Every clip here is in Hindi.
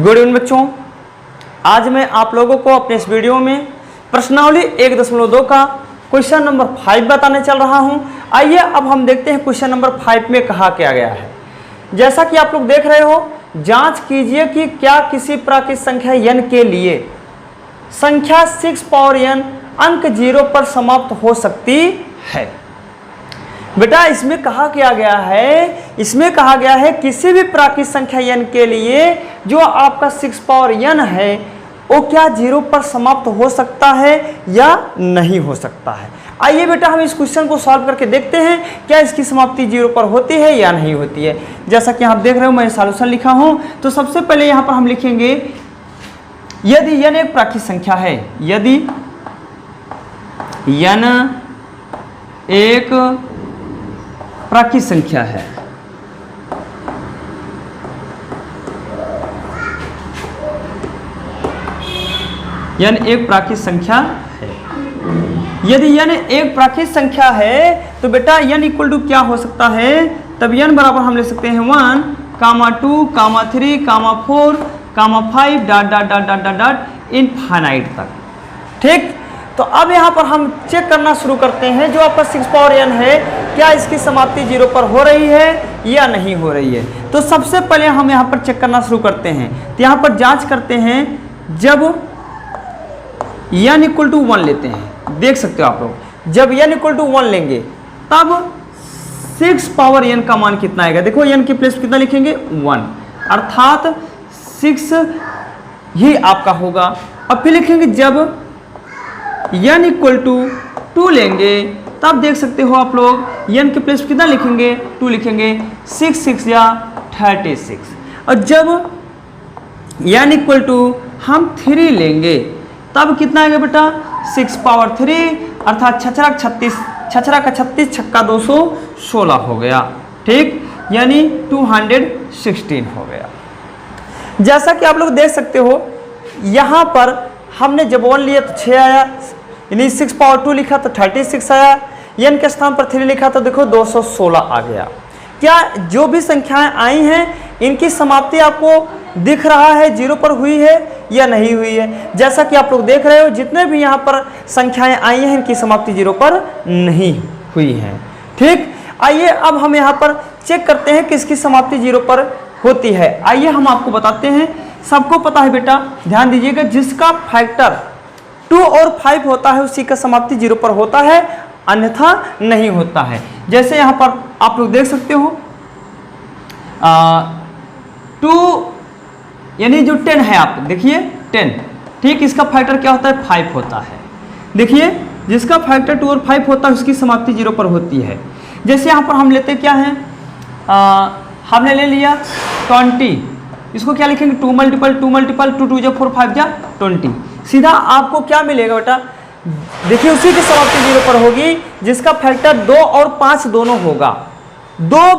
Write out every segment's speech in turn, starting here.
गुड इवनिंग बच्चों, आज मैं आप लोगों को अपने इस वीडियो में प्रश्नावली 1.2 का क्वेश्चन नंबर 5 बताने चल रहा हूं। आइए अब हम देखते हैं क्वेश्चन नंबर 5 में कहा क्या गया है। जैसा कि आप लोग देख रहे हो, जांच कीजिए कि क्या किसी प्राकृत संख्या n के लिए संख्या 6 पावर n अंक 0 पर समाप्त हो सकती है। बेटा इसमें कहा गया है किसी भी प्राकृत संख्या n के लिए जो आपका 6 पावर n है वो क्या 0 पर समाप्त हो सकता है या नहीं हो सकता है। आइए बेटा हम इस क्वेश्चन को सॉल्व करके देखते हैं क्या इसकी समाप्ति 0 पर होती है या नहीं होती है। जैसा कि आप देख रहे हो मैं सॉल्यूशन लिखा हूं, तो सबसे पहले यहां पर हम लिखेंगे यदि n एक प्राकृत संख्या है, यदि n एक प्राकृत संख्या है, n एक प्राकृत संख्या है। यदि n एक प्राकृत संख्या है तो बेटा n इक्वल टू क्या हो सकता है, तब n बराबर हम ले सकते हैं 1, 2, 3, 4, 5 डॉट इनफाइनाइट तक। ठीक, तो अब यहाँ पर हम चेक करना शुरू करते हैं जो आपका 6 पावर n है क्या इसकी समाप्ति 0 पर हो रही है या नहीं हो रही है। तो सबसे पहले हम यहाँ पर चेक करना शुरू करते हैं, तो यहाँ पर जांच करते हैं जब n इक्वल टू 1 लेते हैं। देख सकते हो आप लोग, जब n इक्वल टू 1 लेंगे तब 6 पावर n का मान कितना आएगा। देखो n की प्लेस कितना लिखेंगे 1, अर्थात 6 ही आपका होगा। अब फिर लिखेंगे जब n इक्वल टू 2 लेंगे तब देख सकते हो आप लोग n के प्लेस कितना लिखेंगे 2 लिखेंगे, 6 या 36। और जब n इक्वल टू हम 3 लेंगे तब कितना आएगा बेटा 6 पावर 3, अर्थात 36 छक्का 216 हो गया। ठीक, यानी 216 हो गया। जैसा कि आप लोग देख सकते हो यहाँ पर हमने जब 1 लिया तो 6 आया, यानी 6 पावर 2 लिखा तो 36 आया, n के स्थान पर 3 लिखा तो देखो 216 आ गया। क्या जो भी संख्याएं आई हैं इनकी समाप्ति आपको दिख रहा है 0 पर हुई है या नहीं हुई है। जैसा कि आप लोग देख रहे हो जितने भी यहाँ पर संख्याएं आई हैं इनकी समाप्ति 0 पर नहीं हुई है। ठीक, आइए अब हम यहाँ पर चेक करते हैं कि इसकी समाप्ति 0 पर होती है। आइए हम आपको बताते हैं। सबको पता है बेटा, ध्यान दीजिएगा, जिसका फैक्टर 2 और 5 होता है उसी का समाप्ति 0 पर होता है, अन्यथा नहीं होता है। जैसे यहाँ पर आप लोग देख सकते हो 2 यानी जो 10 है, आप देखिए 10, ठीक, इसका फैक्टर क्या होता है 5 होता है। देखिए जिसका फैक्टर 2 और 5 होता है उसकी समाप्ति 0 पर होती है। जैसे यहाँ पर हम लेते क्या है, हमने ले लिया 20, इसको क्या लिखेंगे 2 मल्टीपल 2 2 जा 4 5 जा 20। सीधा आपको क्या मिलेगा बेटा, देखिए उसी की समाप्ति 0 पर होगी जिसका फैक्टर 2 और 5 दोनों होगा। 2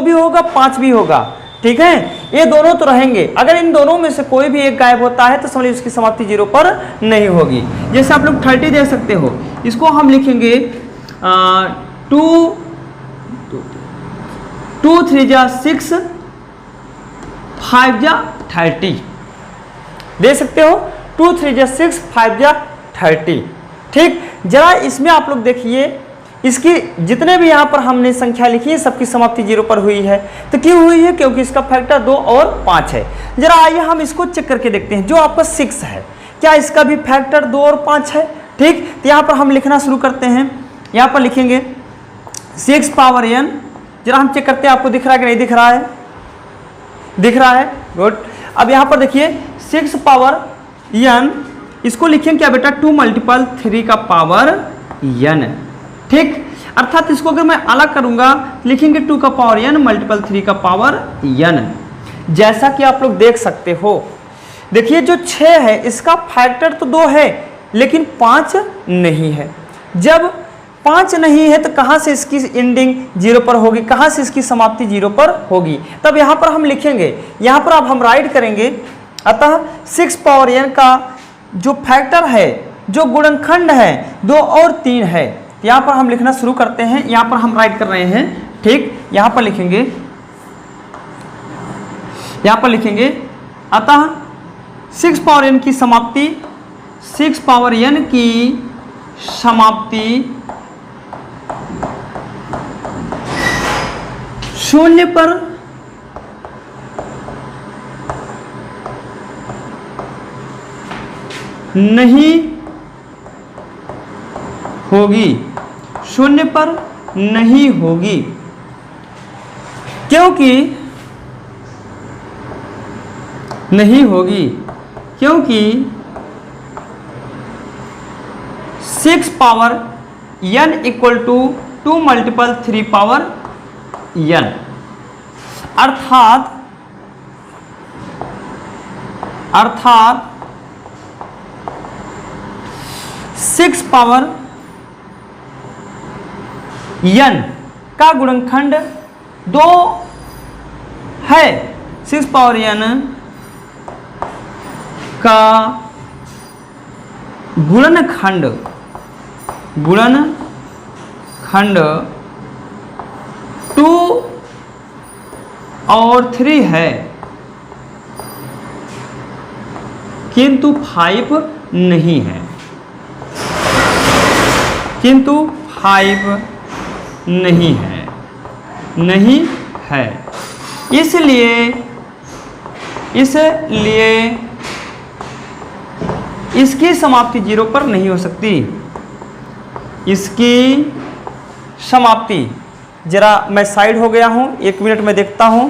भी होगा 5 भी होगा। ठीक है, ये दोनों तो रहेंगे। अगर इन दोनों में से कोई भी एक गायब होता है तो समझिए उसकी समाप्ति 0 पर नहीं होगी। जैसे आप लोग 30 दे सकते हो, इसको हम लिखेंगे 2 3 जा 6 5 जा 30 दे सकते हो, 2 3 जा 6 5 जा 30। ठीक, जरा इसमें आप लोग देखिए इसकी जितने भी यहाँ पर हमने संख्या लिखी है सबकी समाप्ति 0 पर हुई है। तो क्यों हुई है, क्योंकि इसका फैक्टर 2 और 5 है। जरा आइए हम इसको चेक करके देखते हैं। जो आपका 6 है क्या इसका भी फैक्टर 2 और 5 है। ठीक, तो यहाँ पर हम लिखना शुरू करते हैं। यहाँ पर लिखेंगे 6 पावर n, जरा हम चेक करते हैं आपको दिख रहा है कि नहीं दिख रहा है, दिख रहा है, गुड। अब यहाँ पर देखिए 6 पावर n, इसको लिखेंगे क्या बेटा 2 मल्टीपल 3 का पावर n। ठीक, अर्थात इसको अगर मैं अलग करूंगा लिखेंगे 2 का पावर n मल्टीपल 3 का पावर n। जैसा कि आप लोग देख सकते हो, देखिए जो 6 है इसका फैक्टर तो 2 है लेकिन 5 नहीं है। जब 5 नहीं है तो कहाँ से इसकी एंडिंग 0 पर होगी, कहाँ से इसकी समाप्ति 0 पर होगी। तब यहाँ पर हम लिखेंगे, यहाँ पर अब हम राइट करेंगे, अतः 6 पावर n का जो फैक्टर है, जो गुणनखंड है 2 और 3 है। यहाँ पर हम लिखना शुरू करते हैं। यहाँ पर हम राइट कर रहे हैं। ठीक, यहाँ पर लिखेंगे अतः 6 पावर n की समाप्ति 6 पावर n की समाप्ति शून्य पर नहीं होगी, शून्य पर नहीं होगी, क्योंकि नहीं होगी क्योंकि 6 power n equal to 2 multiple 3 power n, अर्थात 6 पावर n का गुणनखंड 2 है। 6 पावर n का गुणनखंड 2 और 3 है, किंतु 5 नहीं है, किंतु 5 नहीं है। इसलिए इसकी समाप्ति 0 पर नहीं हो सकती। इसकी समाप्ति, जरा मैं साइड हो गया हूं, 1 मिनट में देखता हूं,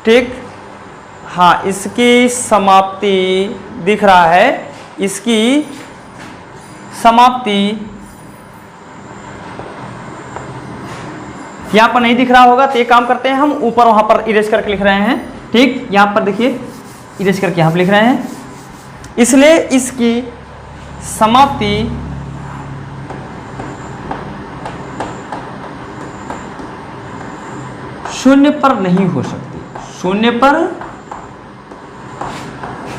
ठीक। हाँ, इसकी समाप्ति दिख रहा है, इसकी समाप्ति यहां पर नहीं दिख रहा होगा, तो एक काम करते हैं, हम ऊपर वहां पर इरेज करके लिख रहे हैं, ठीक। यहां पर देखिए इरेज करके यहां पर लिख रहे हैं, इसलिए इसकी समाप्ति शून्य पर नहीं हो सकती, शून्य पर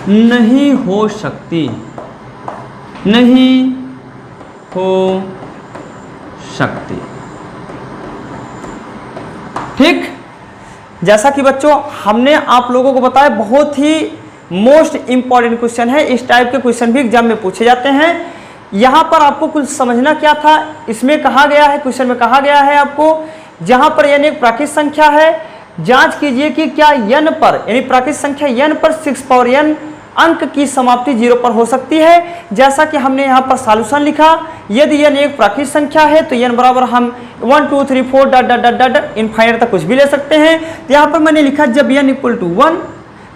नहीं हो सकती, नहीं हो सकती, ठीक। जैसा कि बच्चों हमने आप लोगों को बताया, बहुत ही मोस्ट इंपॉर्टेंट क्वेश्चन है, इस टाइप के क्वेश्चन भी एग्जाम में पूछे जाते हैं। यहां पर आपको कुछ समझना क्या था, इसमें कहा गया है, क्वेश्चन में कहा गया है आपको, जहां पर n एक प्राकृत संख्या है, जांच कीजिए कि क्या n पर, यानी प्राकृत संख्या n पर 6 पावर n अंक की समाप्ति 0 पर हो सकती है। जैसा कि हमने यहाँ पर सॉल्यूशन लिखा, यदि n एक प्राकृत संख्या है तो n बराबर हम 1 2 3 4 dot dot dot dot infinite तक कुछ भी ले सकते हैं। तो यहाँ पर मैंने लिखा जब n इक्वल टू 1,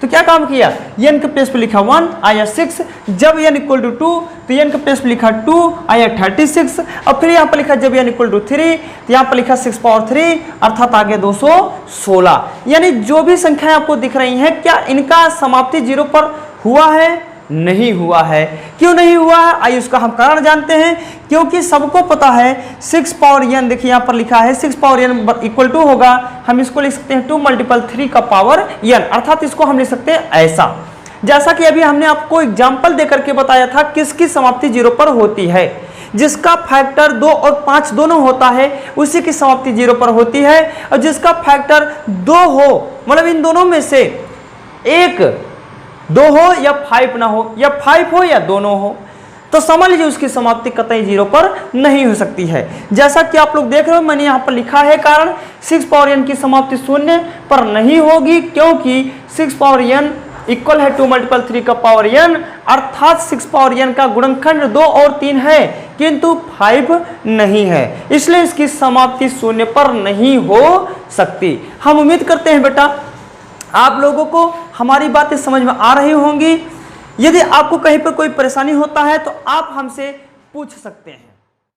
तो क्या काम किया, n के प्लेस पे लिखा 1 आया 6, जब n इक्वल टू 2 तो n के प्लेस पे लिखा 2 आया 36, और फिर यहाँ पर लिखा जब n इक्वल टू 3 तो यहाँ पर लिखा 6 पावर 3 अर्थात आगे 216। यानी जो भी संख्याएं आपको दिख रही हैं, क्या इनका समाप्ति 0 पर हुआ है, नहीं हुआ है। क्यों नहीं हुआ है, आइए उसका हम कारण जानते हैं। क्योंकि सबको पता है 6 पावर n, देखिए यहाँ पर लिखा है 6 पावर n इक्वल टू होगा, हम इसको लिख सकते हैं 2 मल्टीपल 3 का पावर n, अर्थात इसको हम लिख सकते हैं ऐसा। जैसा कि अभी हमने आपको एग्जाम्पल देकर के बताया था, किसकी समाप्ति 0 पर होती है, जिसका फैक्टर 2 और 5 दोनों होता है उसी की समाप्ति 0 पर होती है, और जिसका फैक्टर 2 हो, मतलब इन दोनों में से एक 2 हो या 5 ना हो, या 5 हो या दोनों हो, तो समझ लीजिए उसकी समाप्ति कतई 0 पर नहीं हो सकती है। जैसा कि आप लोग देख रहे हो, मैंने यहाँ पर लिखा है कारण 6 पावर n की समाप्ति 0 पर नहीं होगी, क्योंकि 6 पावर n इक्वल है 2 मल्टीपल 3 का पावर n, अर्थात 6 पावर n का गुणनखंड 2 और 3 है, किंतु 5 नहीं है, इसलिए इसकी समाप्ति 0 पर नहीं हो सकती। हम उम्मीद करते हैं बेटा आप लोगों को हमारी बातें समझ में आ रही होंगी। यदि आपको कहीं पर कोई परेशानी होता है तो आप हमसे पूछ सकते हैं।